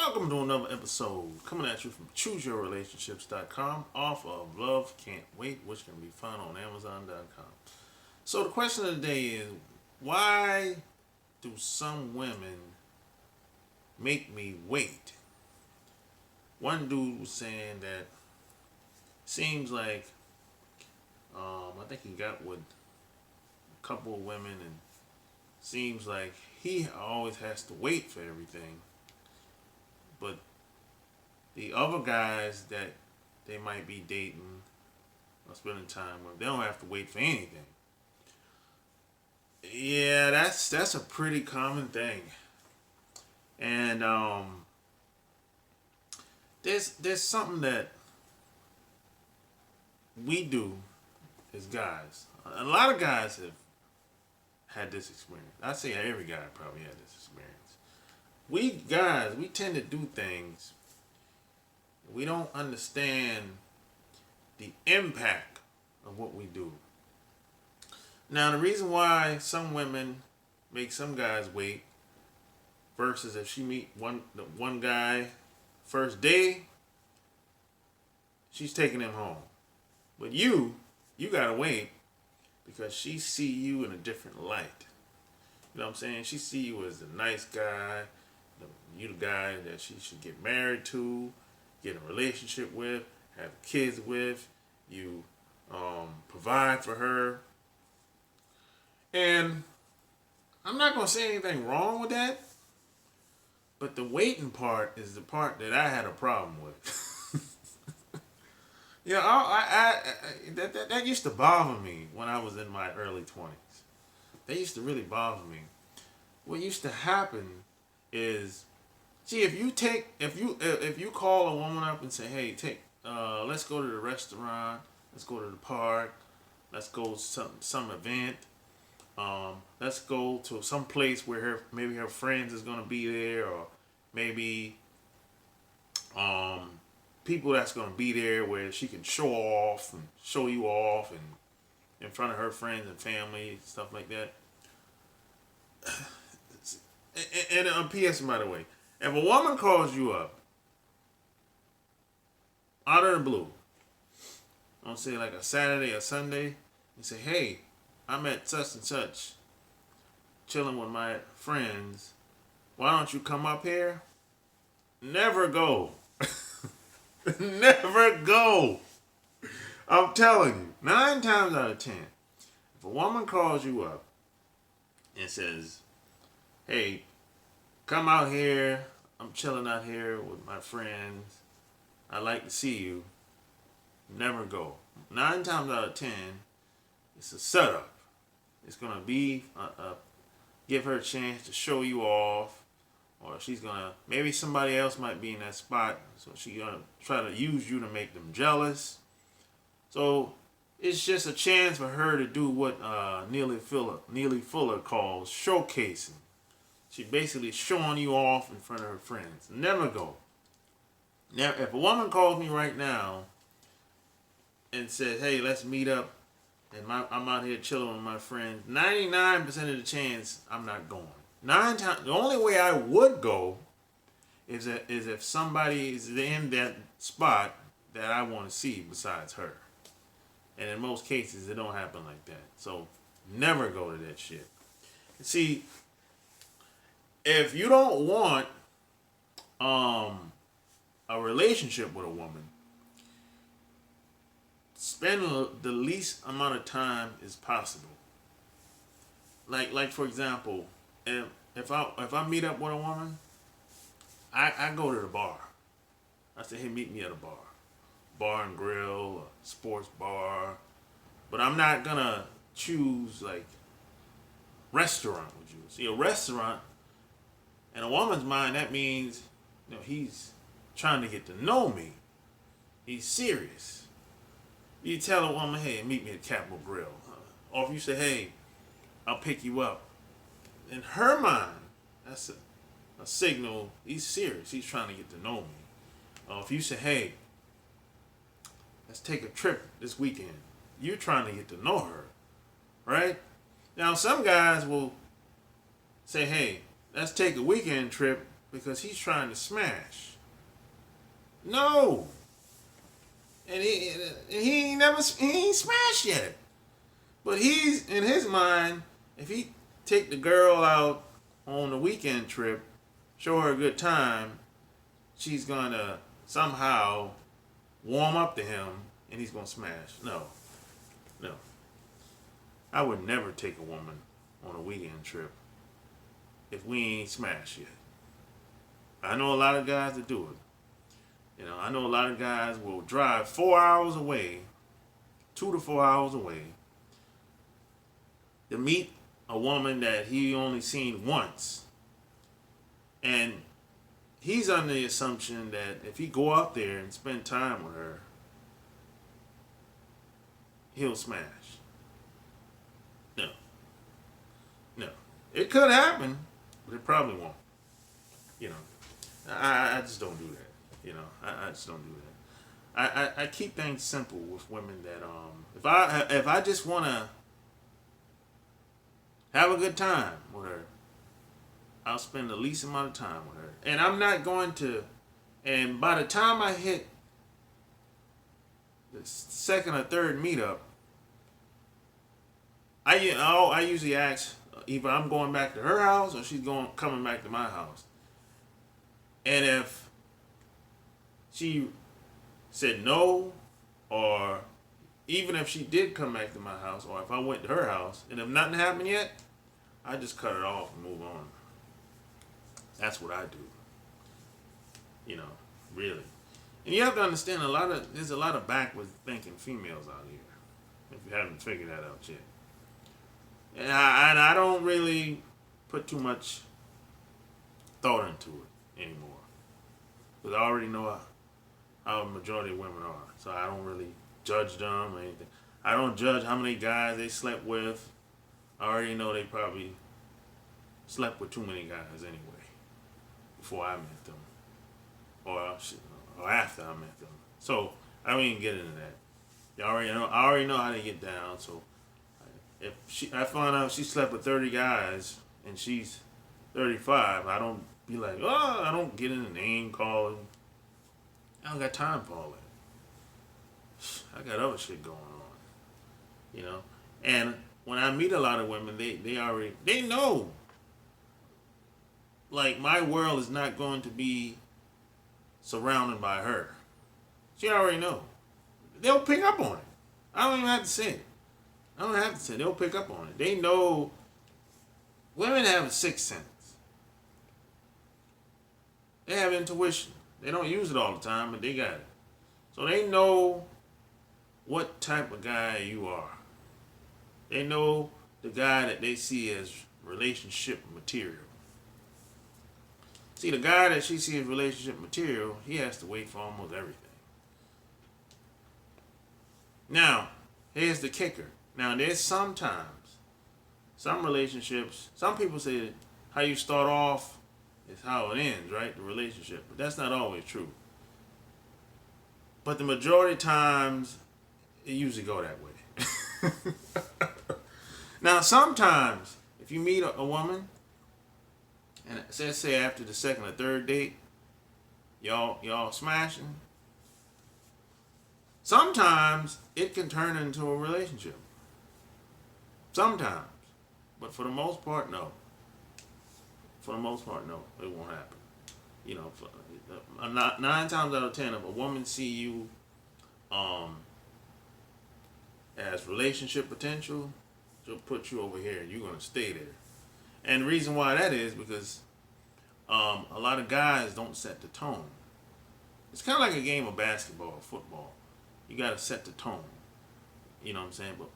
Welcome to another episode coming at you from ChooseYourRelationships.com off of Love Can't Wait, which can be found on Amazon.com. So the question of the day is, why do some women make me wait? One dude was saying that seems like I think he got with a couple of women and seems like he always has to wait for everything. But the other guys that they might be dating or spending time with, they don't have to wait for anything. Yeah, that's a pretty common thing. And there's something that we do as guys. A lot of guys have had this experience. I say every guy probably had this experience. We guys, we tend to do things. We don't understand the impact of what we do. Now, the reason why some women make some guys wait versus if she meet one guy first day, she's taking him home. But you gotta wait because she see you in a different light. You know what I'm saying? She see you as a nice guy. You the guy that she should get married to, get in a relationship with, have kids with. You provide for her. And I'm not going to say anything wrong with that. But the waiting part is the part that I had a problem with. You know, that used to bother me when I was in my early 20s. That used to really bother me. What used to happen is, see, if you call a woman up and say, hey, let's go to the restaurant, let's go to the park, let's go to some event, let's go to some place where maybe her friends is gonna be there, or maybe people that's gonna be there where she can show you off and in front of her friends and family, stuff like that. And P.S. by the way, if a woman calls you up out of the blue, on say like a Saturday or Sunday, and say, hey, I'm at such and such, chilling with my friends, why don't you come up here? Never go. Never go. I'm telling you, 9 times out of 10, if a woman calls you up and says, hey, come out here, I'm chilling out here with my friends, I'd like to see you, never go. 9 times out of 10, it's a setup. It's going to be, give her a chance to show you off, or she's going to, maybe somebody else might be in that spot, so she's going to try to use you to make them jealous. So it's just a chance for her to do what Neely Fuller calls showcasing. She's basically showing you off in front of her friends. Never go. Now, if a woman calls me right now and says, hey, let's meet up, and I'm out here chilling with my friends, 99% of the chance I'm not going. 9 times, the only way I would go is if somebody is in that spot that I want to see besides her. And in most cases, it don't happen like that. So never go to that shit. See, if you don't want a relationship with a woman, spend the least amount of time as possible. Like for example, if I meet up with a woman, I go to the bar. I say, hey, meet me at a bar and grill, a sports bar. But I'm not gonna choose like restaurant with you. See, a restaurant in a woman's mind, that means, he's trying to get to know me. He's serious. You tell a woman, hey, meet me at Capitol Grill. Or if you say, hey, I'll pick you up. In her mind, that's a signal he's serious. He's trying to get to know me. Or if you say, hey, let's take a trip this weekend. You're trying to get to know her, right? Now, some guys will say, hey, let's take a weekend trip because he's trying to smash. No. And he ain't smashed yet. But he's, in his mind, if he take the girl out on the weekend trip, show her a good time, she's gonna somehow warm up to him and he's gonna smash. No. No. I would never take a woman on a weekend trip if we ain't smashed yet. I know a lot of guys that do it. I know a lot of guys will drive 4 hours away, 2 to 4 hours away, to meet a woman that he only seen once. And he's under the assumption that if he go out there and spend time with her, he'll smash. No. No. It could happen, but it probably won't. I just don't do that. I just don't do that. I keep things simple with women that if I just want to have a good time with her, I'll spend the least amount of time with her. And I'm not going to, and by the time I hit the second or third meetup, I usually ask either I'm going back to her house or she's coming back to my house. And if she said no, or even if she did come back to my house, or if I went to her house, and if nothing happened yet, I just cut it off and move on. That's what I do. Really. And you have to understand there's a lot of backwards thinking females out here, if you haven't figured that out yet. And I don't really put too much thought into it anymore. Because I already know how a majority of women are. So I don't really judge them or anything. I don't judge how many guys they slept with. I already know they probably slept with too many guys anyway before I met them. Or after I met them. So I don't even get into that. I already know how they get down. So if I find out she slept with 30 guys and she's 35, I don't be like, I don't get into name calling. I don't got time for all that. I got other shit going on. And when I meet a lot of women, they know. Like, my world is not going to be surrounded by her. She already know. They'll pick up on it. I don't even have to say it. They'll pick up on it. They know. Women have a sixth sense. They have intuition. They don't use it all the time, but they got it. So they know what type of guy you are. They know the guy that they see as relationship material. See, the guy that she sees as relationship material, he has to wait for almost everything. Now, here's the kicker. Now, there's some relationships, some people say how you start off is how it ends, right? The relationship. But that's not always true. But the majority of times, it usually go that way. Now, sometimes, if you meet a woman, and let's say after the second or third date, y'all smashing, sometimes it can turn into a relationship. Sometimes. But for the most part, no. For the most part, no. It won't happen. 9 times out of 10, if a woman see you as relationship potential, she'll put you over here and you're going to stay there. And the reason why that is because a lot of guys don't set the tone. It's kind of like a game of basketball or football. You got to set the tone. You know what I'm saying? But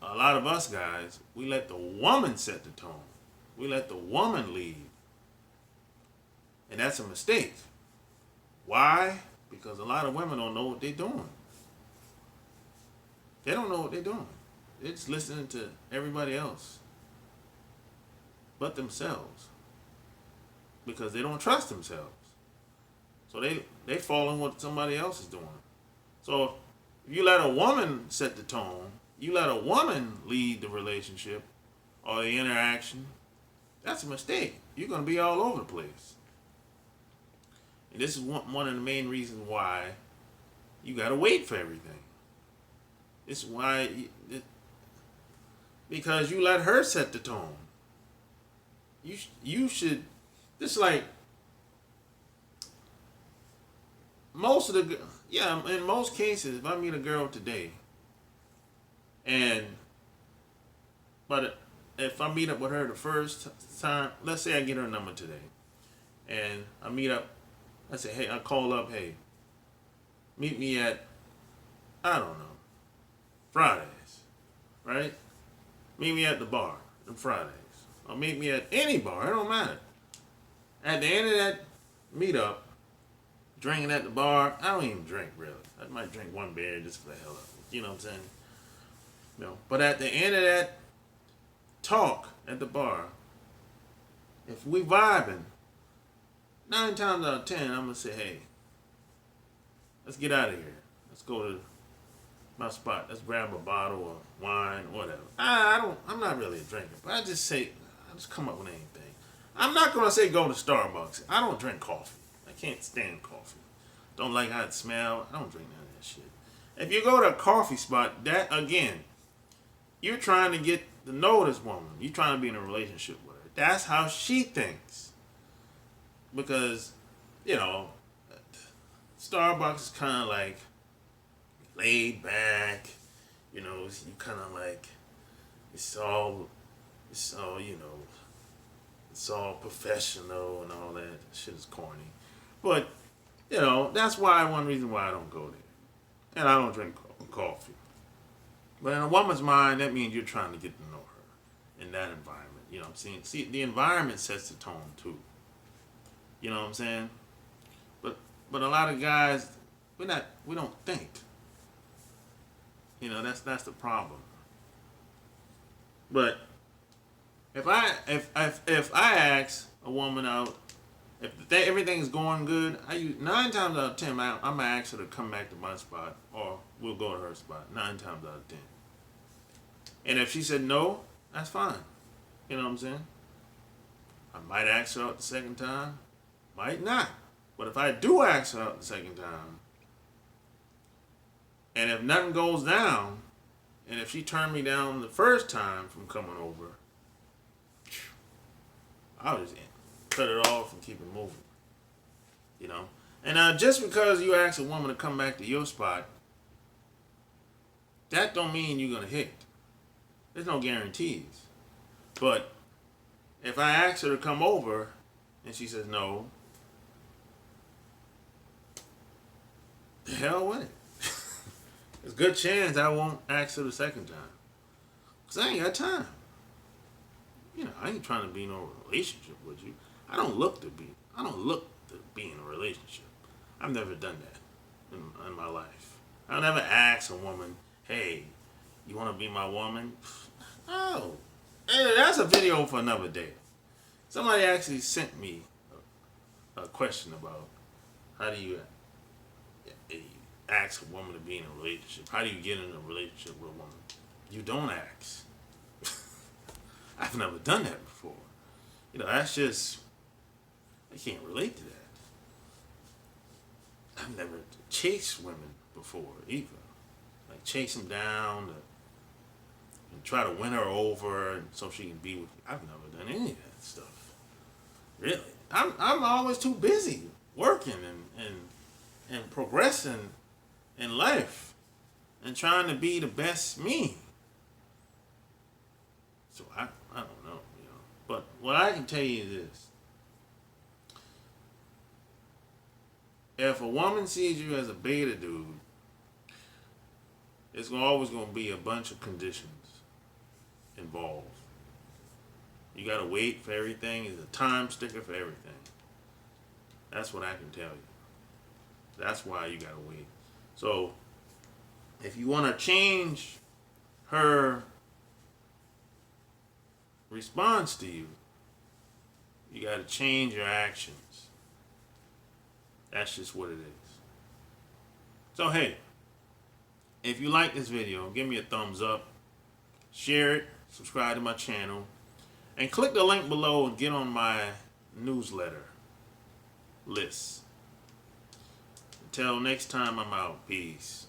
a lot of us guys, we let the woman set the tone. We let the woman lead. And that's a mistake. Why? Because a lot of women don't know what they're doing. They don't know what they're doing. They're just listening to everybody else but themselves. Because they don't trust themselves. So they follow what somebody else is doing. So if you let a woman set the tone, you let a woman lead the relationship or the interaction, that's a mistake. You're going to be all over the place. And this is one of the main reasons why you gotta wait for everything. This is why, because you let her set the tone. You should, just like most of the, yeah, in most cases, if I meet a girl today, and but if I meet up with her the first time, let's say I get her number today, and I meet up, I say, hey, I call up, hey, meet me at, I don't know, Fridays, right? Meet me at the bar on Fridays, or meet me at any bar, it don't matter. At the end of that meetup, drinking at the bar, I don't even drink really. I might drink one beer just for the hell of it. You know what I'm saying? No. But at the end of that talk at the bar, if we vibing, 9 times out of 10, I'm gonna say, hey, let's get out of here. Let's go to my spot. Let's grab a bottle of wine, whatever. I'm not really a drinker, but I just come up with anything. I'm not gonna say go to Starbucks. I don't drink coffee. I can't stand coffee. Don't like how it smells. I don't drink none of that shit. If you go to a coffee spot, that again, you're trying to get to know this woman. You're trying to be in a relationship with her. That's how she thinks. Because, you know, Starbucks is kind of like laid back. You know, you kind of like, it's all, you know, it's all professional and all that. Shit is corny. But, you know, that's why one reason why I don't go there. And I don't drink coffee. But in a woman's mind, that means you're trying to get to know her in that environment. You know what I'm saying? See, the environment sets the tone too. You know what I'm saying? But a lot of guys, we don't think. You know, that's the problem. But if I ask a woman out, if everything's going good, 9 times out of 10, I'm gonna ask her to come back to my spot, or we'll go to her spot. 9 times out of 10. And if she said no, that's fine. You know what I'm saying? I might ask her out the second time, might not. But if I do ask her out the second time, and if nothing goes down, and if she turned me down the first time from coming over, I'll just cut it off and keep it moving. You know? And just because you ask a woman to come back to your spot, that don't mean you're going to hit. There's no guarantees. But if I ask her to come over and she says no, the hell with it. There's a good chance I won't ask her the second time. Because I ain't got time. You know, I ain't trying to be in no relationship with you. I don't look to be in a relationship. I've never done that in my life. I'll never ask a woman, hey, you want to be my woman? Oh, hey, that's a video for another day. Somebody actually sent me a question about how do you ask a woman to be in a relationship? How do you get in a relationship with a woman? You don't ask. I've never done that before. You know, that's just, I can't relate to that. I've never chased women before either. Like chase them down and try to win her over and so she can be with me. I've never done any of that stuff. Really. I'm always too busy working and progressing in life and trying to be the best me. So I don't know, you know. But what I can tell you is this. If a woman sees you as a beta dude, it's always going to be a bunch of conditions involved. You got to wait for everything. It's a time sticker for everything. That's what I can tell you. That's why you got to wait. So, if you want to change her response to you, you got to change your actions. That's just what it is. So, hey, if you like this video, give me a thumbs up, share it, subscribe to my channel, and click the link below and get on my newsletter list. Until next time, I'm out. Peace.